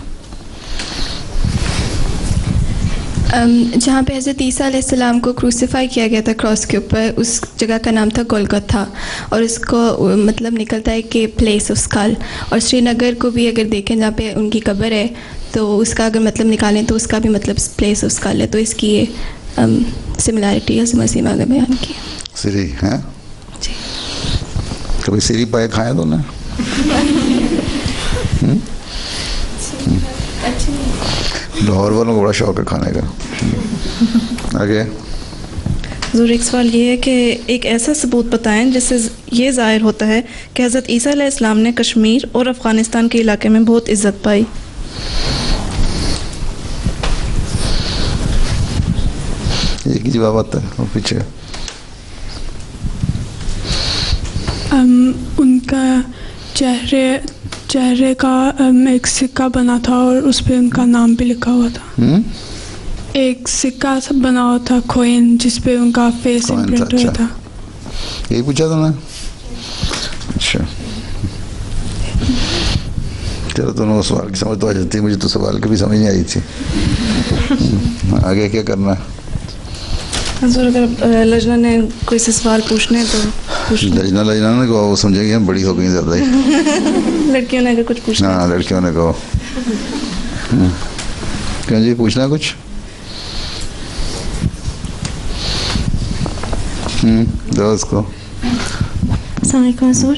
جہاں پہ حضرت عیسیٰ علیہ السلام کو کروسیفائی کیا گیا تھا کراس کے اوپر، اس جگہ کا نام تھا گولگتھا، اور اس کو مطلب نکلتا ہے کہ پلیس آف اسکل۔ اور سری نگر کو بھی اگر دیکھیں جہاں پہ ان کی قبر ہے تو اس کا اگر مطلب نکالیں تو اس کا بھی مطلب پلیس آف اسکل ہے، تو اس کی یہ سملیرٹی حضرت مسیح موعود نے بیان کی۔ سری ہیں جی، کبھی سری پائے کھائے تو نے؟ لاہور والوں کو بڑا شوق ہے کھانے کا۔ آگے حضور ایک سوال یہ ہے کہ ایک ایسا ثبوت بتائیں جس سے یہ ظاہر ہوتا ہے کہ حضرت عیسیٰ علیہ السلام نے کشمیر اور افغانستان کے علاقے میں بہت عزت پائی۔ ایک ہی جواب آتا ہے اور پیچھے ان کا چہرے کا ایک سکہ بنا تھا اور اس پہ ان کا نام بھی لکھا ہوا تھا۔ ایک سکہ بنا ہوا تھا کوئن جس پہ ان کا فیس امپرنٹ ہوا تھا۔ یہی پوچھا تھا نا؟ اچھا چلو، دونوں سوال کی سمجھ تو آ جاتی ہے، مجھے تو سوال کی بھی سمجھ نہیں آئی تھی۔ آگے کیا کرنا ہے؟ حضور اگر لجنہ نے کوئی سے سوال پوچھنے تو لجنہ نے کہا، وہ سمجھے گی ہم بڑی ہو گئی زیادہ ہی۔ لڑکیوں نے اگر کچھ پوچھنا، ہاں لڑکیوں نے کہو کیا جی پوچھنا کچھ؟ دو اس کو۔ السلام علیکم حضور،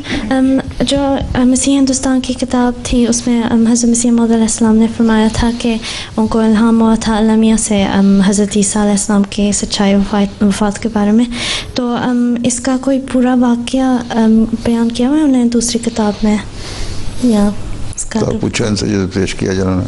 جو مسیح ہندوستان کی کتاب تھی اس میں حضرت مسیح موعود علیہ السلام نے فرمایا تھا کہ ان کو الہام ہوا تھا اللہ میاں سے حضرت عیسیٰ علیہ السلام کی سچائی وفات کے بارے میں، تو اس کا کوئی پورا واقعہ بیان کیا ہوا ہے انہیں دوسری کتاب میں یا اس کا پوچھا ان سے جو پیش کیا جانا ہے؟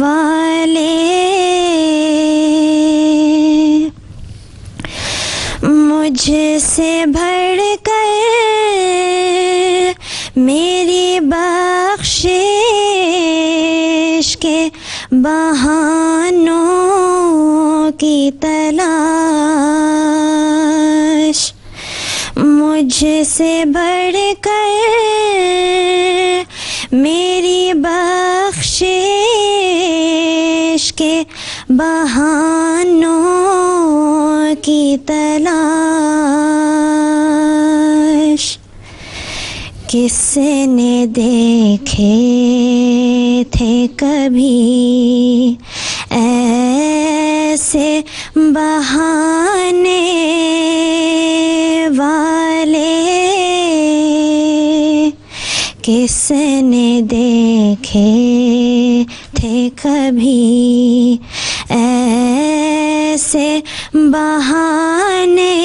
والے مجھ سے بڑھ کر میری بخشش کے بہانوں کی تلاش، مجھ سے بڑھ کر میری بخشش کے بہانوں کی تلاش، کس نے دیکھے تھے کبھی ایسے بہانے والے، کس نے دیکھے تھے کبھی ایسے بہانے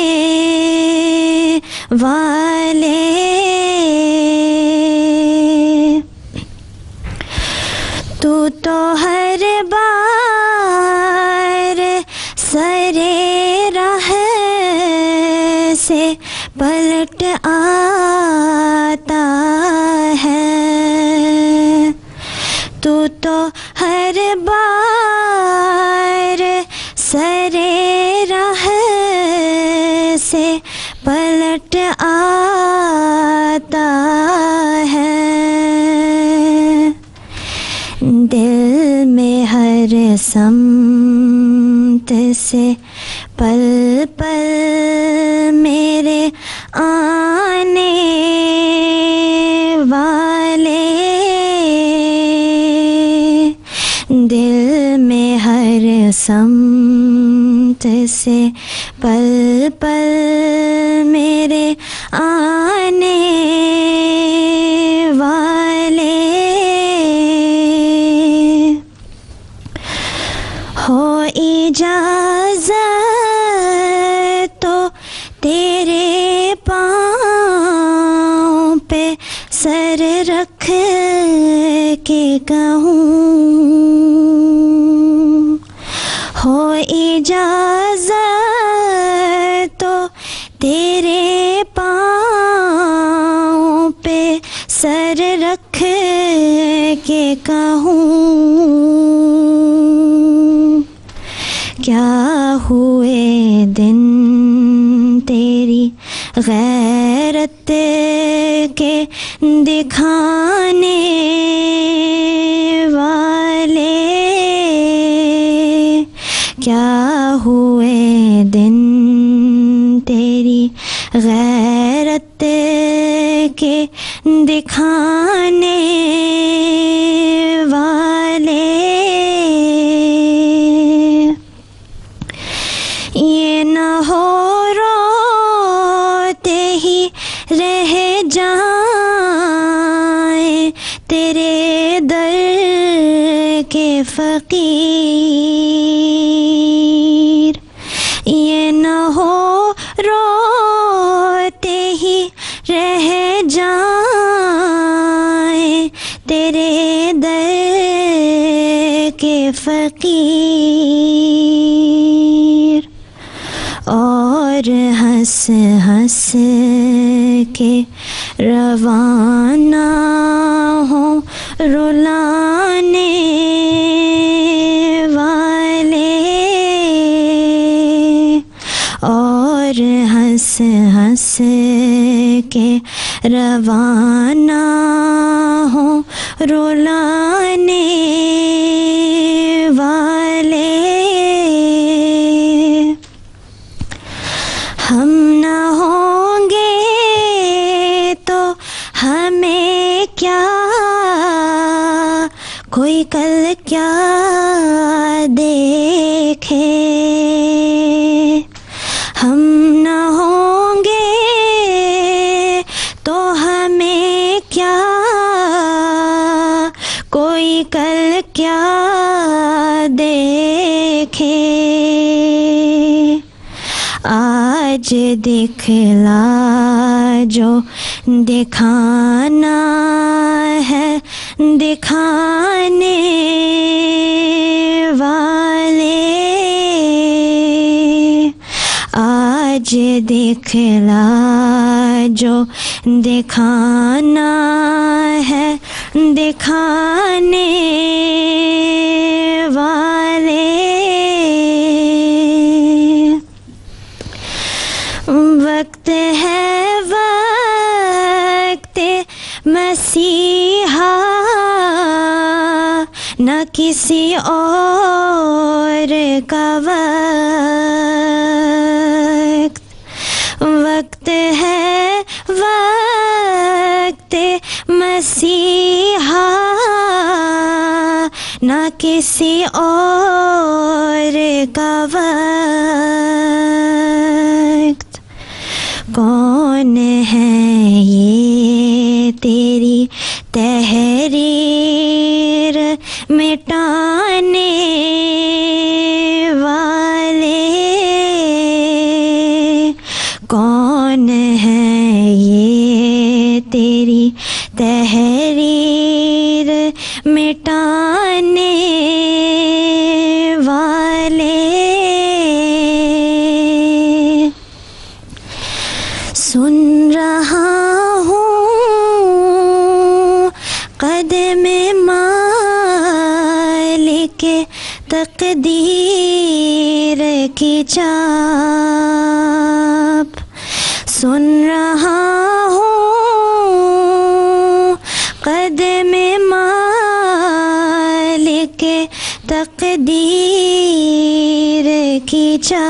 والے، تو ہر بار سرے راہ سے پلٹ آتا ہے، تو ہر بار سرے راہ سے پلٹ آتا ہے، دل میں ہر سمت سے پل پل میرے آنے والے، دل میں ہر سمت سے پل پل میرے آنے والے، ہو اجازت تو تیرے پاؤں پہ سر رکھ کے کہوں، ہو اجازت تو تیرے پاؤں پہ سر رکھ کے کہوں، کیا ہوئے دن تیری غیرت کے دکھانے والے، کیا ہوئے دن تیری غیرت کے دکھانے والے، یہ نہ ہو روتے ہی رہ جائیں تیرے در کے فقیر، یہ نہ ہو روتے ہی رہ جائیں تیرے در کے فقیر، اور ہنس ہنس کے روانہ ہوں رلانے والے، اور ہنس ہنس کے روانہ ہوں رلانے والے، ہم نہ ہوں گے تو ہمیں کیا، کوئی کل کیا دیکھے، ہم نہ ہوں گے تو ہمیں کیا، کوئی کل کیا دیکھے، آج دکھلا جو دکھانا ہے دکھانے والے آج دکھلا جو دکھانا ہے دکھانے والے وقت ہے وقت مسیحا نہ کسی اور کا وقت ہے وقت مسیحا نہ کسی اور کا وقت کون ہے یہ تیری تحریر مٹانے والے کون ہے یہ تیری تحریر مٹانے والے سن رہا ہوں قدم مالک تقدیر کی چاپ سن رہا ہوں قدم مالک تقدیر کی چاپ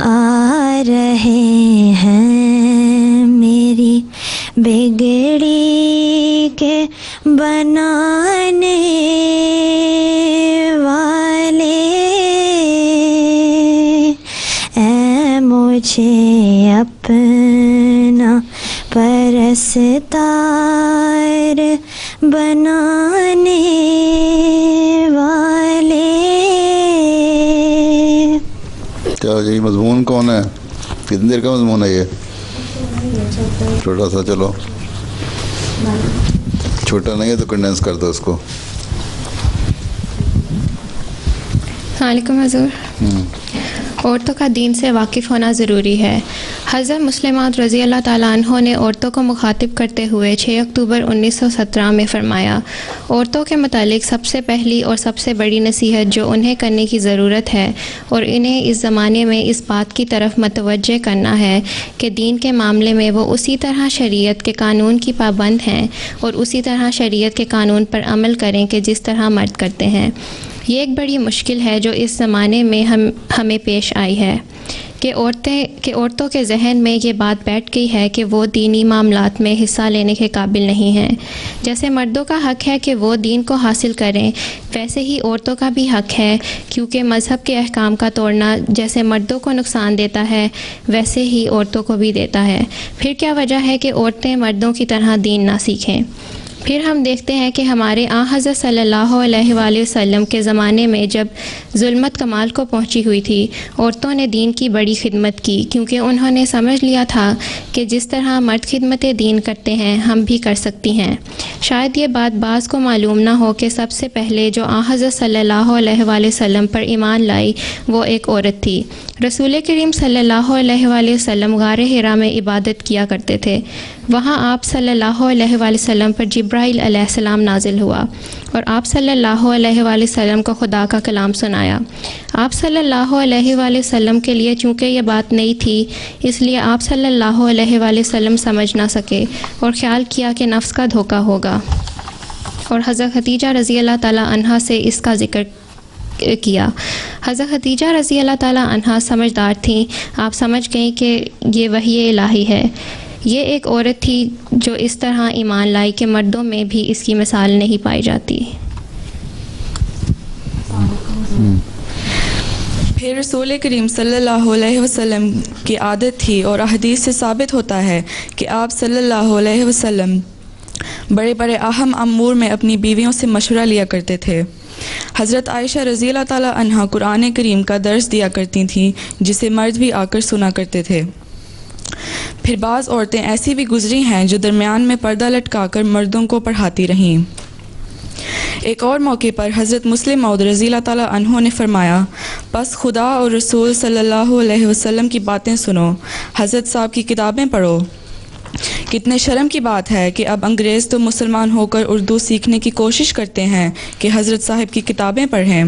آ رہے ہیں میری بگڑی کے بنانے والے اے مجھے اپنا پرستار بنانے والے. کیا یہ مضمون کون ہے؟ کتنی دیر کا مضمون ہے یہ؟ چھوٹا سا. چلو چھوٹا نہیں ہے تو کنڈینس کر دو اس کو. السلام علیکم حضور. عورتوں کا دین سے واقف ہونا ضروری ہے. حضرت مسلمات رضی اللہ تعالیٰ عنہ نے عورتوں کو مخاطب کرتے ہوئے 6 اکتوبر 1917 میں فرمایا، عورتوں کے متعلق سب سے پہلی اور سب سے بڑی نصیحت جو انہیں کرنے کی ضرورت ہے اور انہیں اس زمانے میں اس بات کی طرف متوجہ کرنا ہے کہ دین کے معاملے میں وہ اسی طرح شریعت کے قانون کی پابند ہیں اور اسی طرح شریعت کے قانون پر عمل کریں کہ جس طرح مرد کرتے ہیں. یہ ایک بڑی مشکل ہے جو اس زمانے میں ہمیں پیش آئی ہے کہ عورتوں کے ذہن میں یہ بات بیٹھ گئی ہے کہ وہ دینی معاملات میں حصہ لینے کے قابل نہیں ہیں. جیسے مردوں کا حق ہے کہ وہ دین کو حاصل کریں، ویسے ہی عورتوں کا بھی حق ہے، کیونکہ مذہب کے احکام کا توڑنا جیسے مردوں کو نقصان دیتا ہے ویسے ہی عورتوں کو بھی دیتا ہے. پھر کیا وجہ ہے کہ عورتیں مردوں کی طرح دین نہ سیکھیں؟ پھر ہم دیکھتے ہیں کہ ہمارے آن حضرت صلی اللہ علیہ وآلہ وسلم کے زمانے میں جب ظلمت کمال کو پہنچی ہوئی تھی، عورتوں نے دین کی بڑی خدمت کی، کیونکہ انہوں نے سمجھ لیا تھا کہ جس طرح مرد خدمت دین کرتے ہیں ہم بھی کر سکتی ہیں. شاید یہ بات بعض کو معلوم نہ ہو کہ سب سے پہلے جو آن حضرت صلی اللہ علیہ وآلہ وسلم پر ایمان لائی وہ ایک عورت تھی. رسول کریم صلی اللہ علیہ وآلہ وسلم غار حرا میں عبادت کیا کرتے تھے. وہاں آپ صلی اللہ علیہ وآلہ وسلم پر جبرائیل علیہ السلام نازل ہوا اور آپ صلی اللہ علیہ وآلہ وسلم کو خدا کا کلام سنایا. آپ صلی اللہ علیہ وآلہ وسلم کے لیے چونکہ یہ بات نئی تھی، اس لیے آپ صلی اللہ علیہ وآلہ وسلم سمجھ نہ سکے اور خیال کیا کہ نفس کا دھوکہ ہوگا، اور حضرت خدیجہ رضی اللہ تعالیٰ عنہا سے اس کا ذکر کیا. حضرت خدیجہ رضی اللہ تعالیٰ عنہا سمجھدار تھیں. آپ سمجھ گئیں کہ یہ وحی الہی ہے. یہ ایک عورت تھی جو اس طرح ایمان لائی کہ مردوں میں بھی اس کی مثال نہیں پائی جاتی. پھر رسول کریم صلی اللہ علیہ وسلم کی عادت تھی اور احادیث سے ثابت ہوتا ہے کہ آپ صلی اللہ علیہ وسلم بڑے بڑے اہم امور میں اپنی بیویوں سے مشورہ لیا کرتے تھے. حضرت عائشہ رضی اللہ تعالیٰ عنہا قرآن کریم کا درس دیا کرتی تھیں، جسے مرد بھی آ کر سنا کرتے تھے. پھر بعض عورتیں ایسی بھی گزری ہیں جو درمیان میں پردہ لٹکا کر مردوں کو پڑھاتی رہیں۔ ایک اور موقع پر حضرت مسلم موعود رضی اللہ تعالیٰ عنہ نے فرمایا، پس خدا اور رسول صلی اللہ علیہ وسلم کی باتیں سنو، حضرت صاحب کی کتابیں پڑھو۔ کتنے شرم کی بات ہے کہ اب انگریز تو مسلمان ہو کر اردو سیکھنے کی کوشش کرتے ہیں کہ حضرت صاحب کی کتابیں پڑھیں،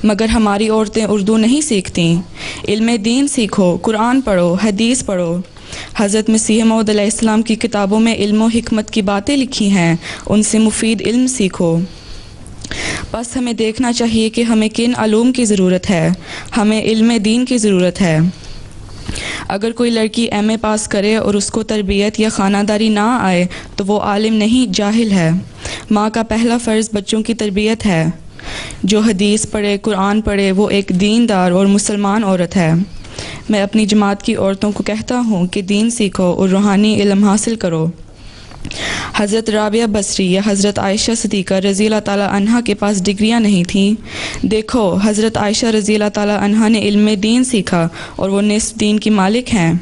مگر ہماری عورتیں اردو نہیں سیکھتیں۔ علم دین سیکھو، قرآن پڑھو، حدیث پڑھو۔ حضرت مسیح موعود علیہ السلام کی کتابوں میں علم و حکمت کی باتیں لکھی ہیں، ان سے مفید علم سیکھو۔ بس ہمیں دیکھنا چاہیے کہ ہمیں کن علوم کی ضرورت ہے۔ ہمیں علم دین کی ضرورت ہے۔ اگر کوئی لڑکی ایم اے پاس کرے اور اس کو تربیت یا خانہ داری نہ آئے تو وہ عالم نہیں، جاہل ہے۔ ماں کا پہلا فرض بچوں کی تربیت ہے۔ جو حدیث پڑھے، قرآن پڑھے، وہ ایک دیندار اور مسلمان عورت ہے۔ میں اپنی جماعت کی عورتوں کو کہتا ہوں کہ دین سیکھو اور روحانی علم حاصل کرو۔ حضرت رابعہ بصری یا حضرت عائشہ صدیقہ رضی اللہ تعالیٰ عنہا کے پاس ڈگریاں نہیں تھیں۔ دیکھو، حضرت عائشہ رضی اللہ تعالیٰ عنہا نے علم دین سیکھا اور وہ نصف دین کی مالک ہیں۔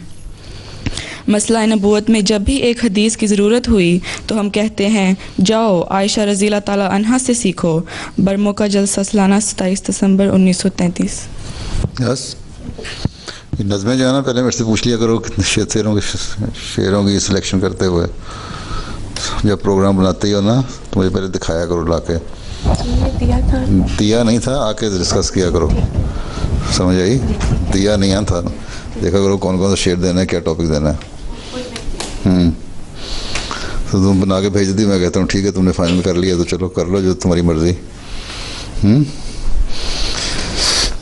مسئلہ نبوت میں جب بھی ایک حدیث کی ضرورت ہوئی تو ہم کہتے ہیں جاؤ عائشہ رضی اللہ تعالیٰ عنہا سے سیکھو۔ برمو کا جلسہ سالانہ 27 دسمبر 1933۔ یس، نظمیں جو ہے نا پہلے میرے سے پوچھ لیا کرو کتنے شعروں کی سلیکشن کرتے ہوئے، جب پروگرام بناتے ہی ہو نا تو مجھے پہلے دکھایا کرو لا کے۔ دیا نہیں تھا، آ کے ڈسکس کیا کرو، سمجھ آئی؟ دیا نہیں تھا، دیکھا کرو کون کون سا شعر دینا ہے، کیا ٹاپک دینا ہے۔ تو تم بنا کے بھیج دی، میں کہتا ہوں ٹھیک ہے تم نے فائنل کر لیا تو چلو کر لو جو تمہاری مرضی۔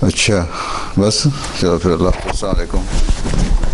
اچھا بس چلو پھر، اللہ حافظ، السلام علیکم۔